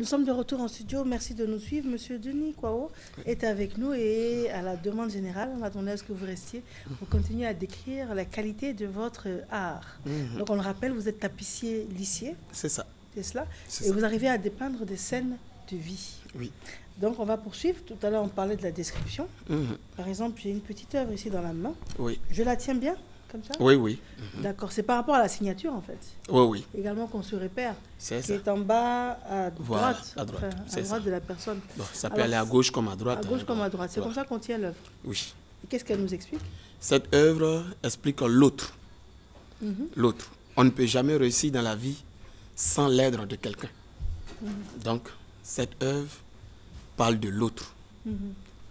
Nous sommes de retour en studio. Merci de nous suivre. Monsieur Denis Kwao est avec nous et à la demande générale, on a demandé à ce que vous restiez pour continuer à décrire la qualité de votre art. Donc on le rappelle, vous êtes tapissier lissier. C'est ça. C'est cela. C'est et ça. Vous arrivez à dépeindre des scènes de vie. Oui. Donc on va poursuivre. Tout à l'heure on parlait de la description. Par exemple, j'ai une petite œuvre ici dans la main. Oui. Je la tiens bien comme ça? Oui, oui. D'accord. C'est par rapport à la signature en fait. Oui, oui. Également qu'on se repère. C'est qui ça. est en bas à droite, Voilà, à droite. enfin, à C'est droite ça. de la personne. Bon, ça peut Alors, aller à gauche comme à droite. À gauche hein, comme bon. à droite. C'est Voilà. comme ça qu'on tient l'œuvre. Oui. Et qu'est-ce qu'elle nous explique? Cette œuvre explique l'autre. L'autre. On ne peut jamais réussir dans la vie sans l'aide de quelqu'un. Donc, cette œuvre parle de l'autre.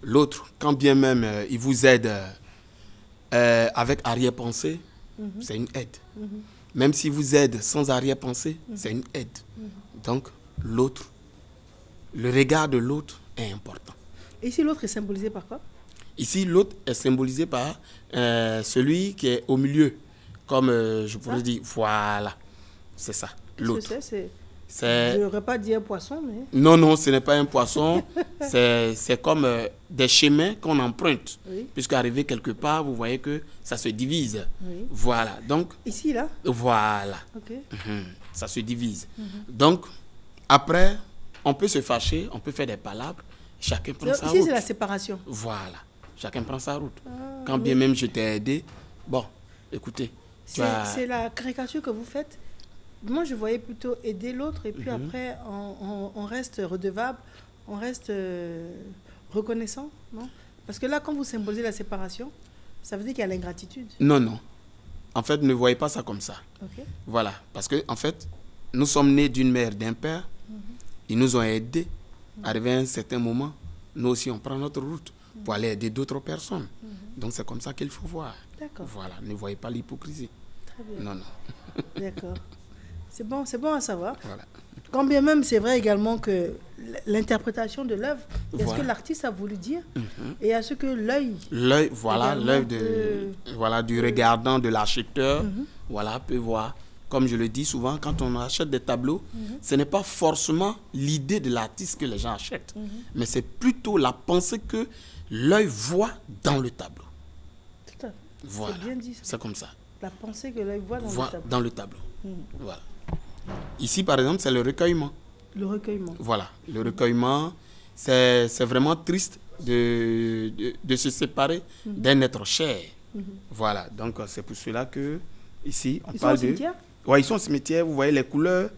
L'autre, quand bien même il vous aide avec arrière-pensée, c'est une aide. Même s'il vous aide sans arrière-pensée, c'est une aide. Donc, l'autre, le regard de l'autre est important. Et ici, l'autre est symbolisé par quoi? Ici, l'autre est symbolisé par celui qui est au milieu. Comme je pourrais dire, voilà. C'est ça, l'autre. Qu'est-ce que c'est? Je n'aurais pas dit un poisson, mais... Non, non, ce n'est pas un poisson. C'est comme des chemins qu'on emprunte. Oui. Puisqu'arrivé quelque part, vous voyez que ça se divise. Oui. Voilà. Donc, Ici, là? voilà. Ok. Ça se divise. Donc, après, on peut se fâcher, on peut faire des palabres. Chacun prend sa Ici, route. c'est la séparation. Voilà. Chacun prend sa route. Ah, Quand bien même je t'ai aidé, bon, écoutez. C'est la caricature que vous faites. Moi, je voyais plutôt aider l'autre et puis après, on reste redevable, on reste reconnaissant, non? Parce que là, quand vous symbolisez la séparation, ça veut dire qu'il y a l'ingratitude. Non, non. En fait, ne voyez pas ça comme ça. Ok. Voilà. Parce que, en fait, nous sommes nés d'une mère, d'un père. Ils nous ont aidés. Arrivé à un certain moment, nous aussi, on prend notre route pour aller aider d'autres personnes. Donc, c'est comme ça qu'il faut voir. D'accord. Voilà. Ne voyez pas l'hypocrisie. Très bien. Non, non. D'accord. C'est bon à savoir. Voilà. Quand bien même, c'est vrai également que l'interprétation de l'œuvre, il y a ce Voilà. que l'artiste a voulu dire et il y a ce que l'œil... L'œil, voilà, également l'œil peut- du regardant, de l'acheteur, voilà, peut voir. Comme je le dis souvent, quand on achète des tableaux, ce n'est pas forcément l'idée de l'artiste que les gens achètent, mais c'est plutôt la pensée que l'œil voit dans le tableau. Tout à fait. Voilà. C'est bien dit ça. C'est comme ça. La pensée que l'œil voit dans Voit le tableau. dans le tableau. Voilà. Ici, par exemple, c'est le recueillement. Le recueillement. Voilà, le recueillement, c'est vraiment triste de se séparer d'un être cher. Voilà, donc c'est pour cela que ici, on Ils sont parle au cimetière? Ouais, ils sont au cimetière, vous voyez les couleurs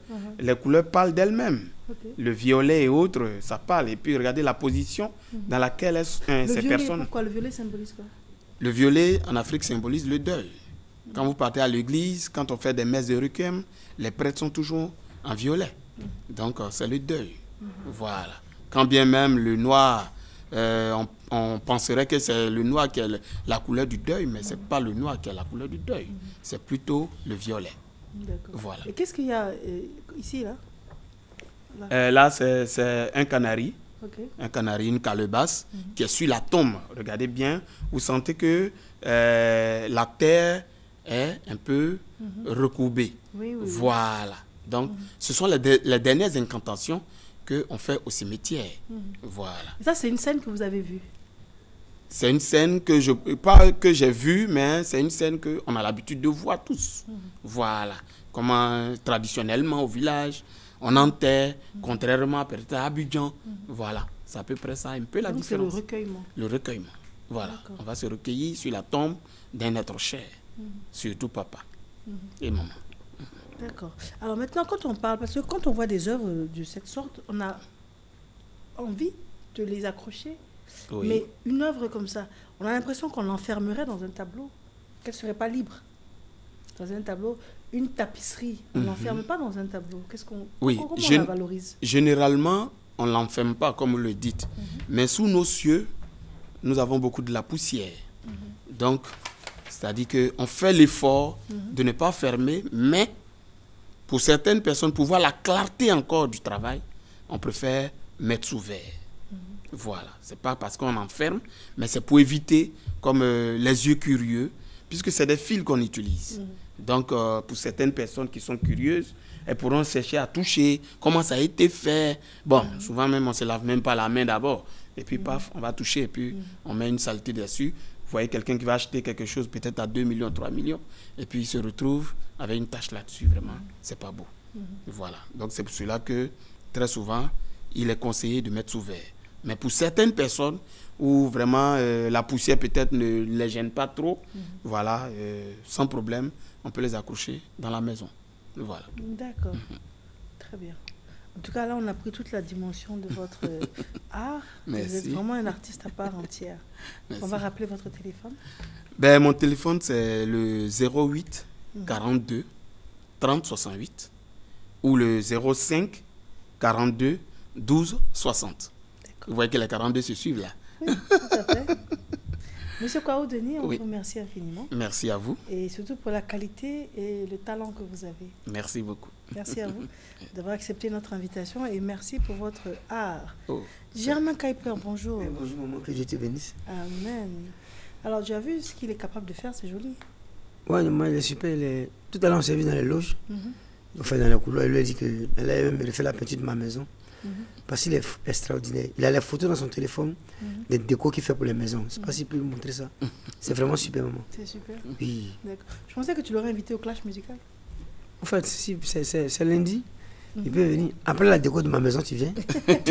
parlent d'elles-mêmes. Ok. Le violet et autres, ça parle. Et puis regardez la position dans laquelle Le ces violet, personnes... pourquoi le violet symbolise quoi? Le violet, en Afrique, symbolise le deuil. Quand vous partez à l'église, quand on fait des messes de requiem, les prêtres sont toujours en violet. Donc, c'est le deuil. Voilà. Quand bien même le noir, on penserait que c'est le noir qui est la couleur du deuil, mais ce n'est pas le noir qui est la couleur du deuil. C'est plutôt le violet. D'accord. Voilà. Et qu'est-ce qu'il y a ici, là? Là, c'est un canari. Ok. Un canari, une calebasse qui est sur la tombe. Regardez bien, vous sentez que la terre est un peu recourbée. Oui, oui, oui. Voilà. Donc, ce sont les dernières incantations qu'on fait au cimetière. Voilà. Et ça, c'est une scène que vous avez vue. C'est une scène pas que j'ai vue, mais c'est une scène qu'on a l'habitude de voir tous. Voilà. Comment traditionnellement au village, on enterre, contrairement peut-être à Abidjan. Voilà. C'est à peu près ça, un peu la Donc, c'est le différence. recueillement. Le recueillement. Voilà. D'accord. On va se recueillir sur la tombe d'un être cher. Surtout papa et maman. D'accord. Alors maintenant, quand on parle, parce que quand on voit des œuvres de cette sorte, on a envie de les accrocher. Oui. Mais une œuvre comme ça, on a l'impression qu'on l'enfermerait dans un tableau, qu'elle ne serait pas libre. Dans un tableau, une tapisserie, on ne l'enferme pas dans un tableau. Oui, Comment on la valorise? Généralement, on ne l'enferme pas, comme vous le dites. Mais sous nos cieux, nous avons beaucoup de la poussière. Donc, c'est-à-dire qu'on fait l'effort de ne pas fermer, mais pour certaines personnes, pour voir la clarté encore du travail, on préfère mettre sous verre. Voilà. Ce n'est pas parce qu'on enferme, mais c'est pour éviter, comme les yeux curieux, puisque c'est des fils qu'on utilise. Donc, pour certaines personnes qui sont curieuses, elles pourront chercher à toucher, comment ça a été fait. Bon, souvent même, on ne se lave même pas la main d'abord. Et puis, paf, on va toucher et puis on met une saleté dessus. Vous voyez quelqu'un qui va acheter quelque chose peut-être à 2 millions, 3 millions, et puis il se retrouve avec une tache là-dessus, vraiment. C'est pas beau. Voilà. Donc, c'est pour cela que, très souvent, il est conseillé de mettre sous verre. Mais pour certaines personnes où vraiment la poussière peut-être ne les gêne pas trop, voilà, sans problème, on peut les accrocher dans la maison. Voilà. D'accord. Très bien. En tout cas, là, on a pris toute la dimension de votre art. Merci. Vous êtes vraiment un artiste à part entière. Merci. On va rappeler votre téléphone. Ben, mon téléphone, c'est le 08 42 30 68 ou le 05 42 12 60. Vous voyez que les 42 se suivent là. Oui, tout à fait. Monsieur Kwao Denis, on Oui. vous remercie infiniment. Merci à vous. Et surtout pour la qualité et le talent que vous avez. Merci beaucoup. Merci à vous d'avoir accepté notre invitation et merci pour votre art. Oh. Germain Kaiper, bonjour. Bonjour maman, que Dieu te bénisse. Amen. Alors, tu as vu ce qu'il est capable de faire, c'est joli. Ouais, maman, il est super. Tout à l'heure, on s'est vu dans les loges, enfin dans les couloirs. Il lui a dit qu'elle allait même refaire la peinture de ma maison. Parce qu'il est extraordinaire. Il a les photos dans son téléphone, les décos qu'il fait pour les maisons. Je ne sais pas s'il peut vous montrer ça. C'est vraiment super, maman. C'est super. Oui. D'accord. Je pensais que tu l'aurais invité au clash musical. En fait, si, c'est lundi. Il peut venir. Après la déco de ma maison, tu viens.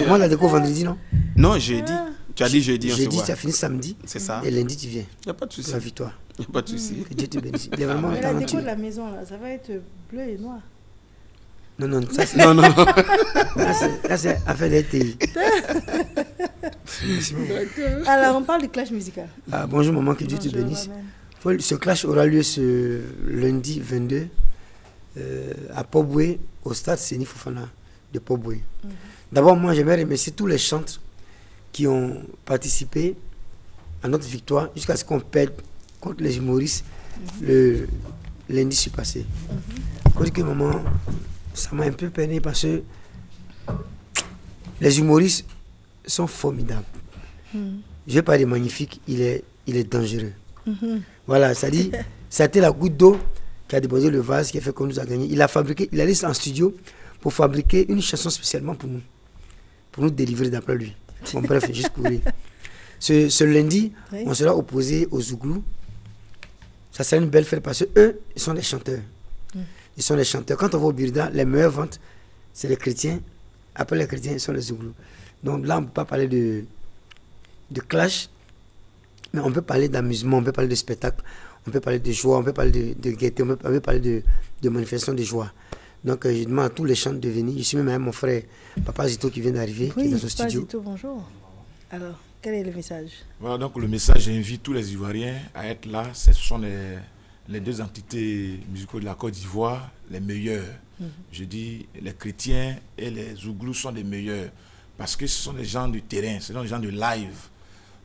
Moi, la déco vendredi, non? Non, jeudi. Tu as dit jeudi, on se Jeudi, voit. tu as fini samedi. C'est ça. Et lundi, tu viens. Il n'y a pas de souci. Pour la victoire. Il n'y a pas de souci. Que Dieu te bénisse. Il est vraiment Mais la déco talentueux. de la maison, là, ça va être bleu et noir. Non, non, ça c'est. Non, non. Là, c'est affaire des TI. Alors, on parle du clash musical. Ah, bonjour maman, que Dieu te Bonjour, bénisse. amen. Ce clash aura lieu ce lundi 22 à Poboué, au stade Séni Fofana de Poboué. D'abord, moi, j'aimerais remercier tous les chantres qui ont participé à notre victoire jusqu'à ce qu'on perde contre les humoristes le lundi surpassé. Faut dire que maman, ça m'a un peu peiné parce que les humoristes sont formidables. Je ne vais pas dire magnifique, il est dangereux. Voilà, ça dit, ça a été la goutte d'eau qui a débordé le vase, qui a fait qu'on nous a gagné. Il a allé en studio pour fabriquer une chanson spécialement pour nous délivrer d'après lui. Bon, bref, juste pour lui. Ce lundi, Oui. on sera opposé aux Zouglous. Ça sera une belle fête parce qu'eux, ils sont des chanteurs. Ils sont des chanteurs. Quand on va au Birda, les meilleures ventes, c'est les chrétiens. Après les chrétiens, ils sont les Zouglous. Donc là, on ne peut pas parler de clash, mais on peut parler d'amusement, on peut parler de spectacle, on peut parler de joie, on peut parler de gaieté, on peut parler de manifestation de joie. Donc je demande à tous les chants de venir. Je suis même avec mon frère Papa Zito qui vient d'arriver, qui est Oui, dans son Papa studio. Zito, bonjour. Alors, quel est le message? Voilà, donc le message, j'invite tous les Ivoiriens à être là. Ce sont les deux entités musicales de la Côte d'Ivoire, les meilleurs. Je dis, les chrétiens et les Zouglous sont les meilleurs parce que ce sont des gens du terrain, ce sont des gens de live.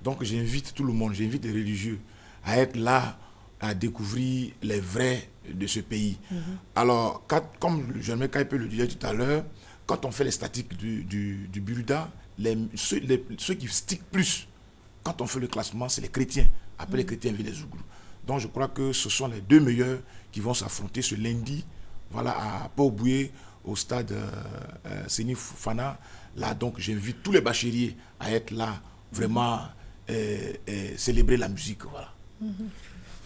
Donc j'invite tout le monde, j'invite les religieux à être là, à découvrir les vrais de ce pays. Alors, comme Germain Kaiper le disait tout à l'heure, quand on fait les statistiques du Buruda, ceux qui stickent plus, quand on fait le classement, c'est les chrétiens. Après les chrétiens, viennent les Zouglous. Donc je crois que ce sont les deux meilleurs qui vont s'affronter ce lundi, voilà, à Port-Boué, au stade Séni Fofana. Là, donc j'invite tous les bacheliers à être là, vraiment célébrer la musique. Voilà.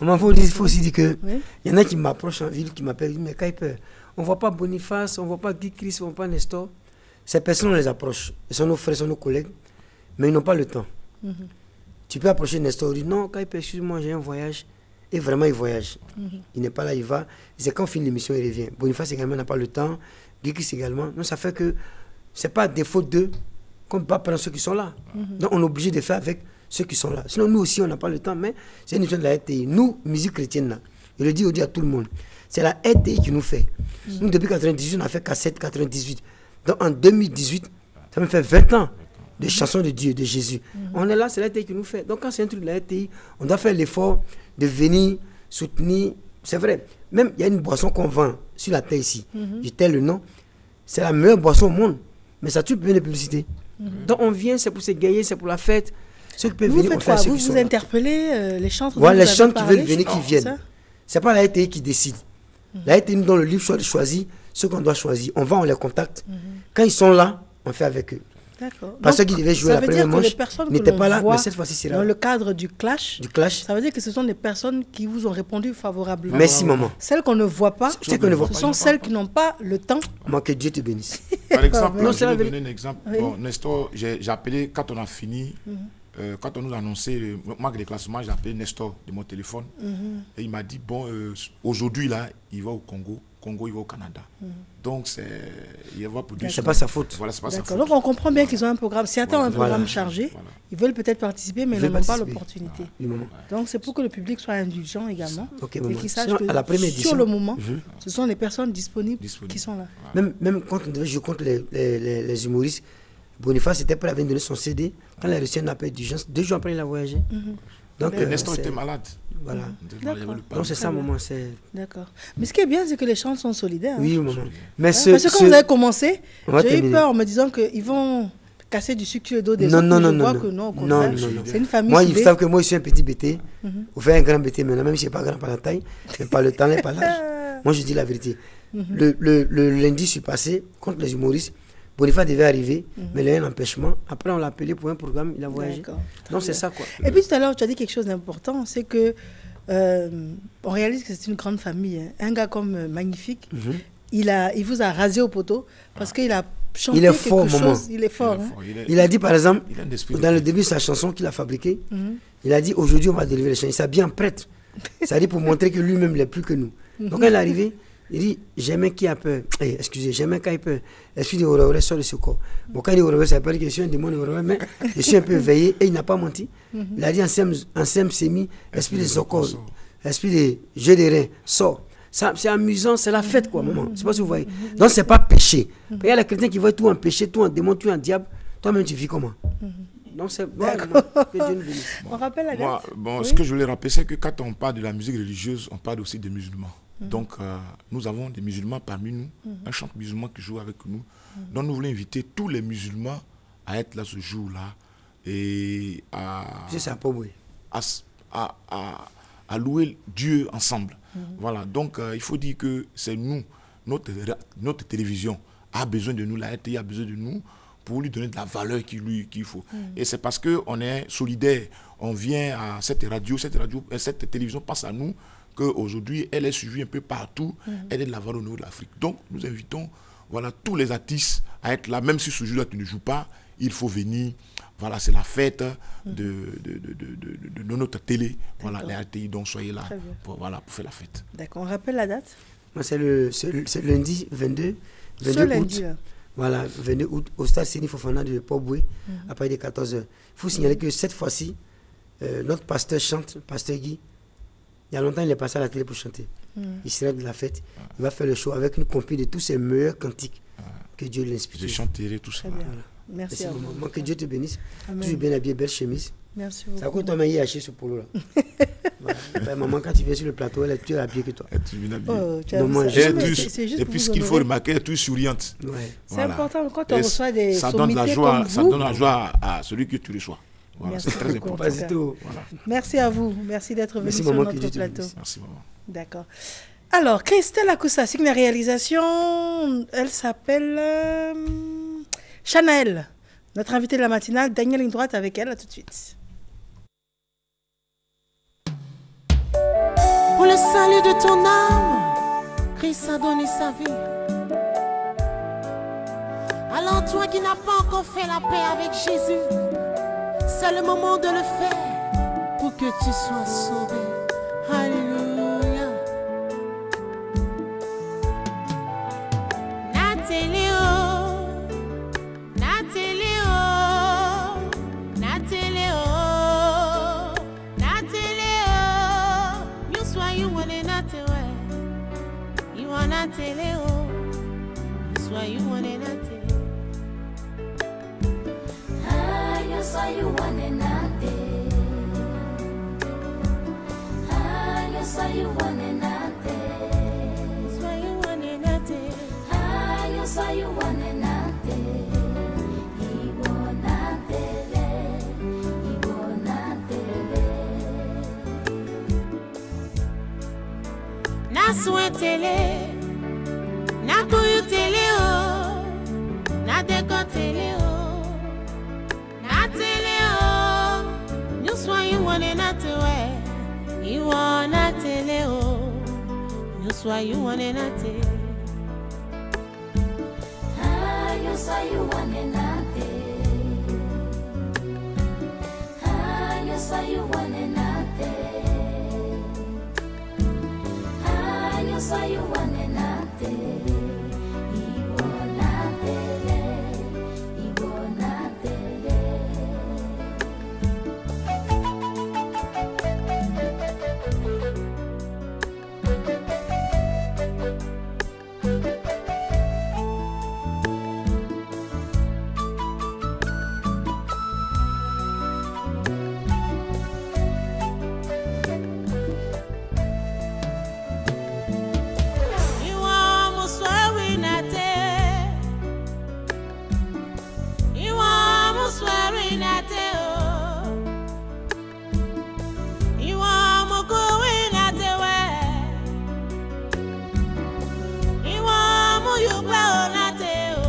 Maman, il faut aussi dire que Oui. il y en a qui m'approchent en ville, qui m'appellent, mais Kaiper, on ne voit pas Boniface, on ne voit pas Guy Chris, on ne voit pas Nestor. Ces personnes, on les approche. Ils sont nos frères, ils sont nos collègues, mais ils n'ont pas le temps. Tu peux approcher Nestor, il dit non, Kaiper, excuse-moi, j'ai un voyage. Et vraiment, il voyage. Il n'est pas là, il va. C'est quand on finit l'émission, il revient. Boniface également n'a pas le temps. Guy Chris également. Donc ça fait que ce n'est pas défaut d'eux qu'on ne peut pas prendre ceux qui sont là. Donc on est obligé de faire avec ceux qui sont là. Sinon, nous aussi, on n'a pas le temps, mais c'est une émission de la RTI. Nous, musique chrétienne, là, je le dis à tout le monde, c'est la RTI qui nous fait. Nous, depuis 98, on a fait cassette 98. Donc en 2018, ça me fait 20 ans de chansons de Dieu, de Jésus. On est là, c'est la RTI qui nous fait. Donc quand c'est un truc de la RTI, on doit faire l'effort de venir soutenir. C'est vrai, même il y a une boisson qu'on vend sur la terre ici. Je tais le nom. C'est la meilleure boisson au monde. Mais ça tue bien de publicité. Donc on vient, c'est pour se gagner, c'est pour la fête. Ceux qui peuvent Vous venir, on faites fait quoi? ceux Vous qui sont vous là. interpellez les chantres dont Voilà, vous les avez chants qui parlé? veulent venir, qui C'est viennent. ça? C'est pas la RTI qui décide. La RTI nous donne le livre choisi. ceux qu'on doit choisir. On va, on les contacte. Quand ils sont là, on fait avec eux. D'accord. Parce Donc, qu'ils devaient jouer ça la veut première dire que les manche, personnes que n'étaient l'on pas là, voit mais cette fois-ci, c'est là. dans le cadre du clash, Du clash. ça veut dire que ce sont des personnes qui vous ont répondu favorablement. Merci, maman. Celles qu'on ne voit pas, Celles qu'on ne voit ce pas. sont celles qui n'ont pas le temps. Moi, que Dieu te bénisse. Par exemple, Non, je c'est la vais vérité. donner un exemple. Oui. Bon, Nestor, j'ai appelé quand on a fini, quand on nous a annoncé le marque de classement, j'ai appelé Nestor de mon téléphone. Et il m'a dit, bon, aujourd'hui, là, il va au Congo, il va au Canada. Donc, il va pour C'est pas sa faute. Voilà, c'est pas sa D'accord. faute. Donc on comprend bien qu'ils ont un programme. Certains ont un Voilà. programme chargé. Voilà. Ils veulent peut-être participer, mais Ils ils n'en veulent ont pas participer. l'opportunité. Du moment. Donc c'est pour que le public soit indulgent également. Ok, Et maman. qu'ils sachent Sinon, que à la première sur édition, le moment, ce sont les personnes disponibles Disponible. qui sont là. Même quand on devait jouer contre les humoristes, Boniface était prêt à venir donner son CD. Quand il a reçu un appel d'urgence, 2 jours après, il a voyagé. Donc, Et Nestor c'est- était malade. Voilà. Il avait le Donc, palme. c'est ça, maman. C'est... D'accord. Mais ce qui est bien, c'est que les chants sont solidaires. hein. Oui, maman. Mais Hein, Parce que quand vous avez commencé, On va j'ai eu terminer. peur en me disant qu'ils vont casser du sucre sur le dos des Non, autres. non, mais non, je non, vois non. que non, au Non, contraire. non, non. C'est une famille Moi, ils soudée. savent que moi, je suis un petit BT. Vous faites un grand BT maintenant, même si je ne suis pas grand par la taille, mais par le temps, et par l'âge. Moi, je dis la vérité. Le lundi, je suis passé contre les humoristes. Boniface devait arriver, mais il a eu un empêchement. Après, on l'a appelé pour un programme, il a voyagé. D'accord. Donc, c'est ça, quoi. Et puis tout à l'heure, tu as dit quelque chose d'important, c'est que on réalise que c'est une grande famille. Hein. Un gars comme Magnifique, il vous a rasé au poteau parce qu'il a chanté Il est quelque fort, chose. maman. Il est fort. hein. Il a dit, par exemple, Il a un esprit de dans le paix. début de sa chanson qu'il a fabriquée, il a dit, aujourd'hui, on va délivrer les chants. Il s'habille en prêtre. Ça dit pour montrer que lui-même, il est plus que nous. Donc, quand il est arrivé, il dit, j'aime qui a peur. Excusez, j'aime qui a peur. L'esprit de Horoway sort de ce corps. Bon, quand il dit Horoway, ça veut pas dire que je suis un démon de Horoway, mais je suis un peu veillé et il n'a pas menti. Il a dit, en sem sémi, esprit de Sokol, esprit de jeu de reins, sort. Ça, c'est amusant, c'est la fête, quoi, maman. Je sais pas si vous voyez. Donc, c'est pas péché. Il y a les chrétiens qui voient tout en péché, tout en démon, tout en diable. Toi-même, tu vis comment? Donc, c'est bon, que Dieu nous bénisse. On rappelle la Moi, date. bon, Oui. ce que je voulais rappeler, c'est que quand on parle de la musique religieuse, on parle aussi des musulmans. Donc, nous avons des musulmans parmi nous, un chanteur musulman qui joue avec nous. Donc, nous voulons inviter tous les musulmans à être là ce jour-là et C'est pas oui. à louer Dieu ensemble. Voilà, donc il faut dire que c'est nous, notre télévision a besoin de nous, la RTI a besoin de nous pour lui donner de la valeur qu'il faut. Et c'est parce qu'on est solidaire, on vient à cette télévision pense à nous, qu'aujourd'hui elle est suivie un peu partout, elle est de la valeur au niveau de l'Afrique. Donc nous invitons voilà, tous les artistes à être là, même si ce jour-là tu ne joues pas, il faut venir. Voilà, c'est la fête de notre télé. Voilà, les RTI, donc soyez là pour faire la fête. D'accord, on rappelle la date. Moi, c'est le lundi 22 Ce août. lundi, là. Voilà, 22 août, au stade Séni Fofana de Port-Boué, à partir de 14h. Il faut signaler que cette fois-ci, notre pasteur chante, pasteur Guy. Il y a longtemps, il est passé à la télé pour chanter. Il serait de la fête. Il va faire le show avec une compil de tous ses meilleurs cantiques. Que Dieu l'inspire. Je chanterai tout ça. Très bien. Merci à vous. Maman, que Dieu te bénisse. Amen. Toujours bien habillé, belle chemise. Merci Ça beaucoup. coûte toi, mais acheté ce polo-là. Voilà. Maman, quand tu viens sur le plateau, elle est plus habillée que toi. Et tu viens habillé. Oh, tu as Non, vu moi, ça? j'ai Non, mais Et c'est juste et pour puis vous ce qu'il faut honorer. remarquer, elle est toujours souriante. Ouais. C'est Voilà. important quand on Et reçoit des ça donne la sommités joie, comme ça vous. donne la joie à celui que tu reçois. Voilà, Merci c'est très beaucoup. important. Vas-y, Théo. Voilà. Merci à vous. Merci d'être venu Merci, sur maman, que notre Dieu te plateau. bénisse. Merci maman. D'accord. Alors, Christelle Akoussa signe la réalisation. Elle s'appelle Chanaël. Notre invitée de la matinale, Danielle ligne droite avec elle. À tout de suite. Pour le salut de ton âme, Christ a donné sa vie. Alors toi qui n'as pas encore fait la paix avec Jésus, c'est le moment de le faire pour que tu sois sauvé. Alléluia. Natéléo, Natéléo, Natéléo, Natéléo. You swear you wanna Natéléo, you wanna Natéléo. You swear you wanna Natéléo. You saw you wanted nothing. You saw you wanted nothing. You swear you wanna Natéléo. You saw you wanted nothing. He won't Na souhaitele, na kuy Nyuswa you wane nate. Ah, nyuswa you wane nate. Ah, nyuswa you wane nate. Ah, nyuswa you wane nate. Iwo natele, iwo natele. Iwa muswawi nate. Iwa muswawi nate o. Iwa mukuwi nate we. Iwa muyugba o nate o.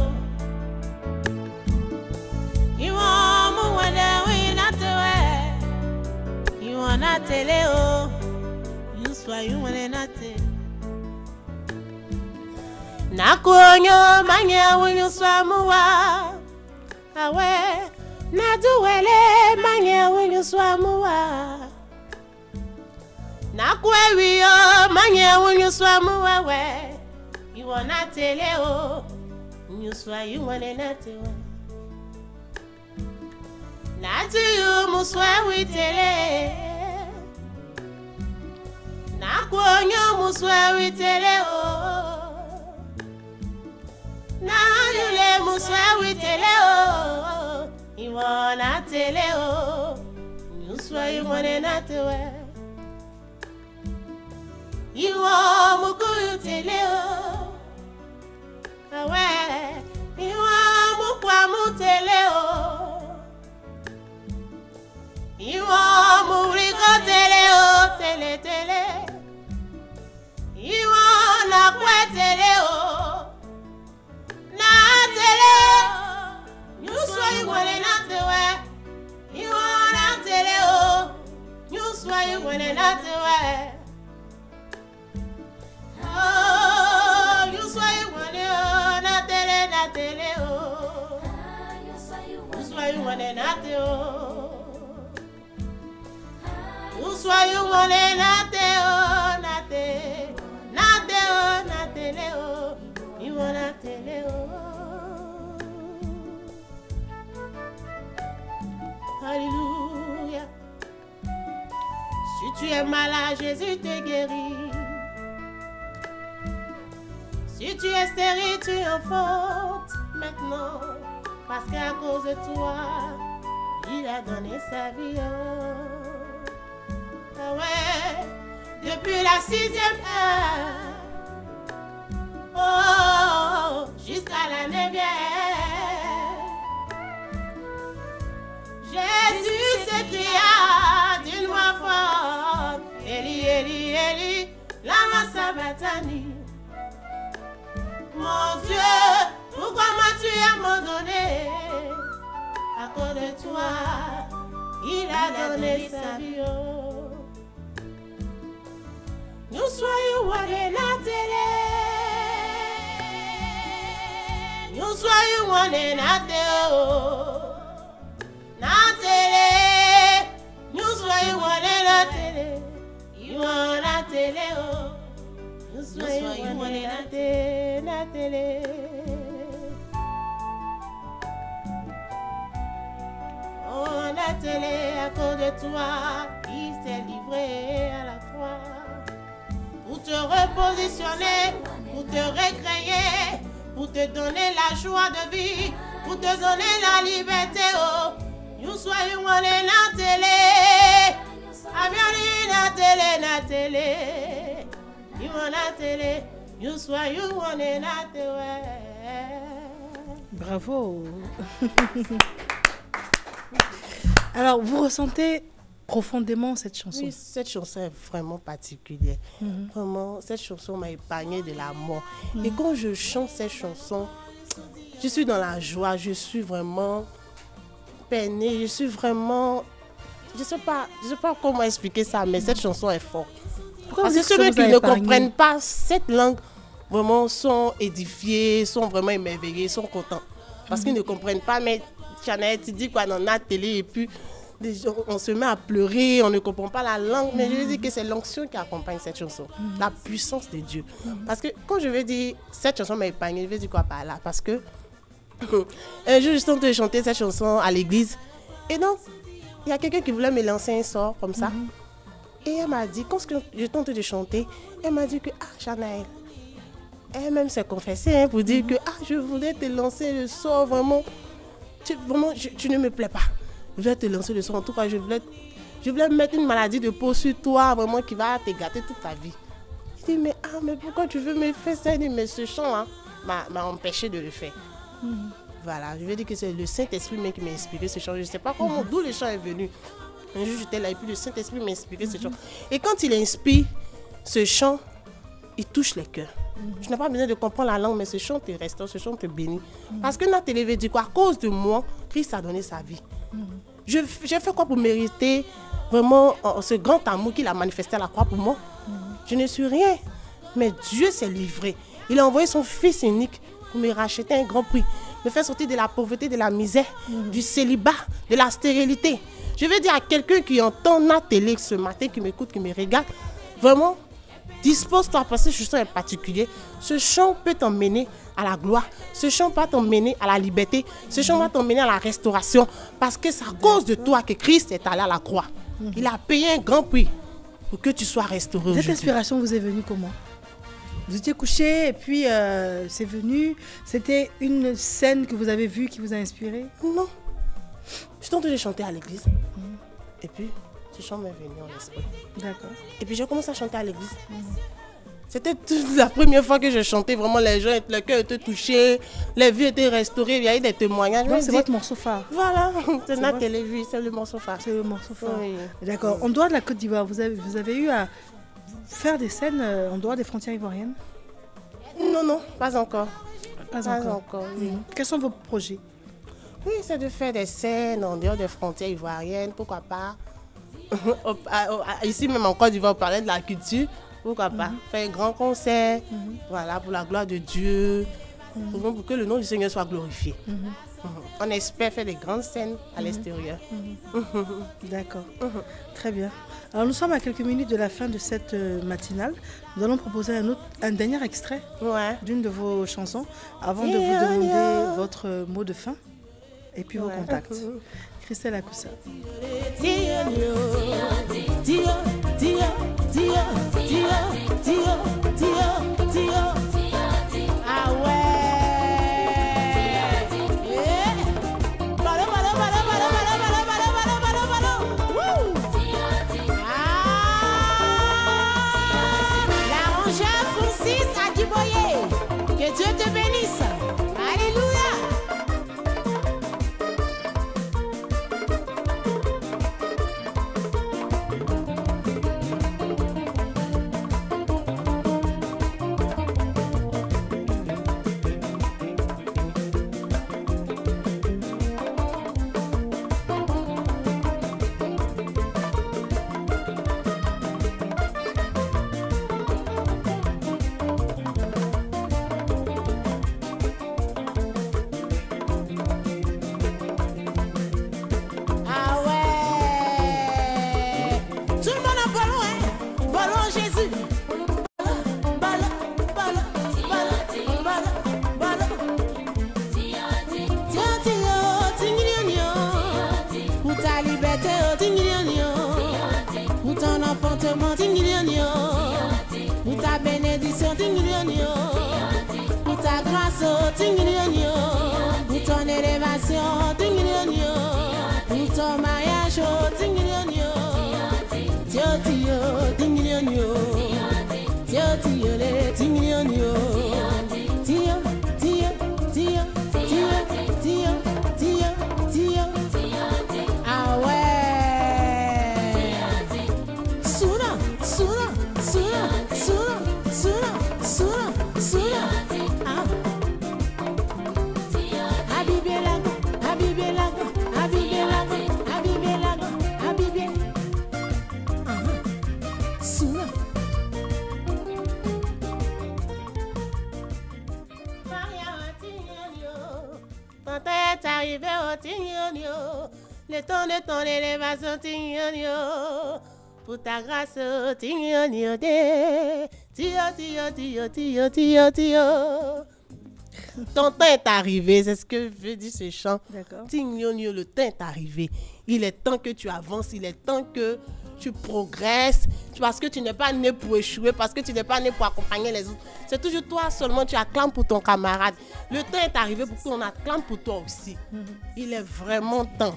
Iwa muwelewi nate we. Iwa natele o. Yuswa you wane nate. Nakuonyo manya winyuswa muwa. Awe naduwele manya winyuswa muwa. Nakwewiyo manya winyuswa muwa we. Iwo natele o. Nyuswa you wane nate we. Natu muswa witele. Nakuonyo muswa witele o. Na yule muswa witele o. Iwo natele o. Nyuswa you wane nate we. Iwo mukuyu tele o. Awe. Iwo mukwa mutele o. Iwo muriko tele o. Tele tele. Iwo nakwe tele o. Na tele o. Nyuswa you wane nate we. Iwo na tele o. Nyuswa you wane nate we. Oh, nyuswa you wane o. Na tele o. Ah, nyuswa you Nyuswa you wane nate o. Nyuswa you wane nate o. Nate. Nate o. Natele o. Iwo natele o. Alléluia. Si tu es malade, Jésus te guérit. Si tu es stérile, tu es en faute maintenant. Parce qu'à cause de toi, il a donné sa vie. Ah ouais, depuis la 6e heure, oh, jusqu'à la 9e. Jésus s'écria d'une voix forte, Eli, Eli, Eli, lama sabachthani. Mon Dieu, pourquoi m'as-tu abandonné? À cause de toi, il a donné sa vie. Nous soyons allés la télé. Nous soyons allés la télé. La télé. Nous soyons allés la télé. You want la télé. Nous soyons allés la télé. La télé. Oh, la télé, à cause de toi, il s'est livré à la croix. Pour te repositionner, pour te recréer, pour te donner la joie de vie, pour te donner la liberté. Oh, nous soyons allés la télé. Avions la télé, la télé. Nous la télé. Nous soyons allés la télé. Bravo. Alors, vous ressentez profondément cette chanson? Oui, cette chanson est vraiment particulière. Vraiment, cette chanson m'a épargné de la mort. Et quand je chante cette chanson, je suis dans la joie, je suis vraiment peinée, je suis vraiment... Je sais pas comment expliquer ça, mais cette chanson est forte. Parce que ceux qui ne comprennent pas cette langue, vraiment sont édifiés, sont vraiment émerveillés, sont contents. Parce qu'ils ne comprennent pas, mais Chanel, tu dis quoi dans la télé et puis on se met à pleurer, on ne comprend pas la langue, mais je veux dire que c'est l'onction qui accompagne cette chanson, la puissance de Dieu. Parce que quand je veux dire cette chanson m'a épargné, je veux dire quoi par là? Parce que un jour, je tente de chanter cette chanson à l'église et donc il y a quelqu'un qui voulait me lancer un sort comme ça. Et elle m'a dit, quand je tente de chanter, elle m'a dit que Chanel, elle-même s'est confessée hein, pour dire que je voulais te lancer le sort, vraiment, tu ne me plais pas. Je voulais te lancer le sort, en tout cas, je voulais mettre une maladie de peau sur toi, vraiment, qui va te gâter toute ta vie. Je dis, mais pourquoi tu veux me faire ça? Mais ce chant-là m'a empêché de le faire. Voilà, je veux dire que c'est le Saint-Esprit même qui m'a inspiré ce chant. Je ne sais pas d'où le chant est venu. Un jour, j'étais là et puis le Saint-Esprit m'a inspiré ce chant. Et quand il inspire ce chant, il touche les cœurs. Tu n'as pas besoin de comprendre la langue, mais ce chant te restaure, ce chant te bénit. Parce que notre élevé dit quoi? À cause de moi, Christ a donné sa vie. J'ai fait quoi pour mériter vraiment ce grand amour qu'il a manifesté à la croix pour moi? Je ne suis rien, mais Dieu s'est livré. Il a envoyé son Fils unique pour me racheter un grand prix, me faire sortir de la pauvreté, de la misère, du célibat, de la stérilité. Je veux dire à quelqu'un qui entend la télé ce matin, qui m'écoute, qui me regarde, vraiment, dispose-toi parce que ce chant est particulier. Ce chant peut t'emmener à la gloire. Ce chant peut t'emmener à la liberté. Ce chant va t'emmener à la restauration. Parce que c'est à cause de toi que Christ est allé à la croix. Il a payé un grand prix pour que tu sois restauré aujourd'hui. Cette inspiration vous est venue comment? Vous étiez couché et puis c'est venu. C'était une scène que vous avez vue qui vous a inspiré? Non. Je suis en train de chanter à l'église. Et puis, ce chant m'est venu en esprit. D'accord. Et puis, j'ai commencé à chanter à l'église. C'était la première fois que je chantais. Vraiment, le cœur était touché, les vies étaient restaurées. Il y a eu des témoignages. Donc, c'est votre morceau phare. Voilà, c'est notre télévision, c'est le morceau phare. C'est le morceau phare. Oui. D'accord. En dehors de la Côte d'Ivoire, vous avez eu à faire des scènes en dehors des frontières ivoiriennes? Non, pas encore. Pas encore. Oui. Quels sont vos projets? Oui, c'est de faire des scènes en dehors des frontières ivoiriennes, pourquoi pas. Ici même en Côte d'Ivoire, on parlait de la culture, pourquoi pas. Faire un grand concert, voilà, pour la gloire de Dieu, pour que le nom du Seigneur soit glorifié. On espère faire des grandes scènes à l'extérieur. D'accord, très bien. Alors nous sommes à quelques minutes de la fin de cette matinale. Nous allons proposer un dernier extrait d'une de vos chansons avant de vous demander votre mot de fin. Et puis vos contacts. Christelle Akoussa. Ah ouais. L'arrangeur Francis Adiboye. Que Dieu te bénisse. Alléluia. Pour ta bénédiction, pour ta grâce, pour ton élévation, pour ton mariage, ah ouais. arrivé, oh, tignonio. Le temps de ton élévation, tignonio. Pour ta grâce, oh, tignonio. Tio. Ton temps est arrivé, c'est ce que veut dire ce chant. D'accord. Tignonio, le temps est arrivé. Il est temps que tu avances, il est temps que tu progresses, parce que tu n'es pas né pour échouer, parce que tu n'es pas né pour accompagner les autres. C'est toujours toi seulement, tu acclames pour ton camarade. Le temps est arrivé pour qu'on acclame pour toi aussi. Il est vraiment temps.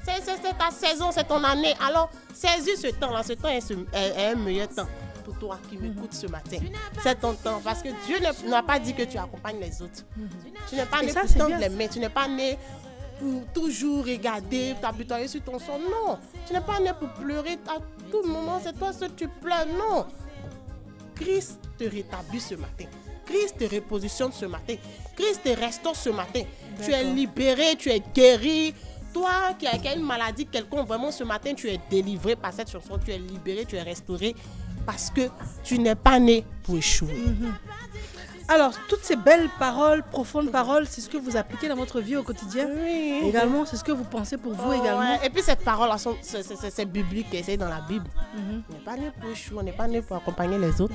C'est ta saison, c'est ton année. Alors, saisis ce temps-là. Ce temps est un meilleur temps pour toi qui m'écoutes ce matin. C'est ton temps, parce que Dieu n'a pas dit que tu accompagnes les autres. Tu n'es pas né pour tendre les mains, tu n'es pas né pour toujours regarder, t'apitoyer sur ton sang. Non, tu n'es pas né pour pleurer à tout moment. C'est toi seul tu pleures. Non. Christ te rétablit ce matin. Christ te repositionne ce matin. Christ te restaure ce matin. D'accord. Tu es libéré, tu es guéri. Toi qui as une maladie quelconque, vraiment ce matin, tu es délivré par cette chanson. Tu es libéré, tu es restauré. Parce que tu n'es pas né pour échouer. Alors, toutes ces belles paroles, profondes paroles, c'est ce que vous appliquez dans votre vie au quotidien. Oui. Également, c'est ce que vous pensez pour vous également. Ouais. Et puis cette parole, c'est biblique, c'est dans la Bible. On n'est pas né pour échouer, on n'est pas né pour accompagner les autres.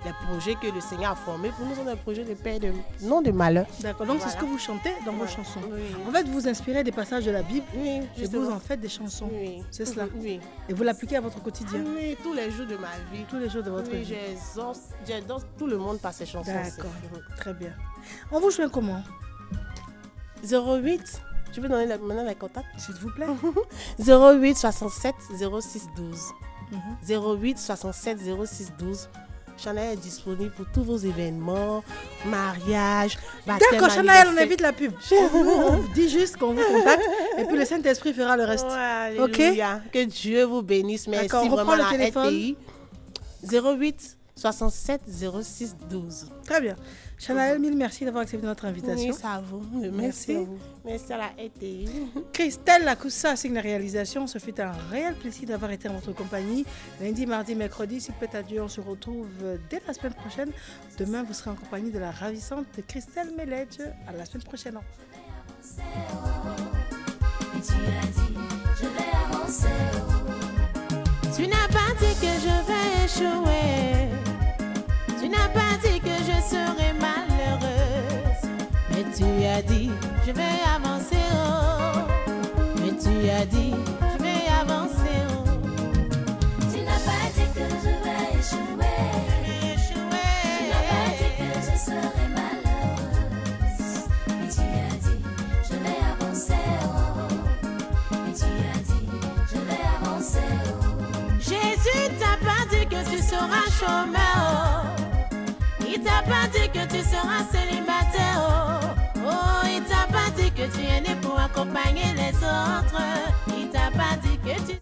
Les projets que le Seigneur a formés, pour nous, sont des projets de paix, non de malheur. D'accord, donc c'est ce que vous chantez dans vos chansons. Oui. En fait, vous inspirez des passages de la Bible et justement. vous en faites des chansons. Oui. C'est cela. Oui. Et vous l'appliquez à votre quotidien. Oui, tous les jours de ma vie. Tous les jours de votre vie. J'exauce tout le monde par ces chansons. D'accord, très bien. On vous joint comment? 08, je vais donner maintenant les contacts. S'il vous plaît. 08 67 06 12. 08 67 06 12. Chanel est disponible pour tous vos événements, mariage, baptême. D'accord, Chanel, on évite la pub. On vous dit juste qu'on vous contacte et puis le Saint-Esprit fera le reste. Oh, ok. Que Dieu vous bénisse. Merci vraiment vraiment le téléphone. RTI. 08 67 06 12. Très bien. Chanel, mille merci d'avoir accepté notre invitation. Oui, ça vous. Merci. Merci à la RTI. Christelle Lakoussa signe la réalisation. Ce fut un réel plaisir d'avoir été en votre compagnie. Lundi, mardi, mercredi, s'il plaît à Dieu, on se retrouve dès la semaine prochaine. Demain, vous serez en compagnie de la ravissante Christelle Meledge. À la semaine prochaine. Et tu as dit, je vais avancer. Tu n'as pas dit que je vais échouer. Tu n'as pas dit que je serai malheureuse. Mais tu as dit, je vais avancer. Oh. Mais tu as dit, je vais avancer. Oh. Tu n'as pas dit que je vais échouer. Tu n'as pas dit que je serai malheureuse. Mais tu as dit, je vais avancer. Oh. Mais tu as dit, je vais avancer. Oh. Jésus t'a pas dit que tu seras chômeur. Oh. Il t'a pas dit que tu seras célibataire. Oh, oh, il t'a pas dit que tu es né pour accompagner les autres. Il t'a pas dit que tu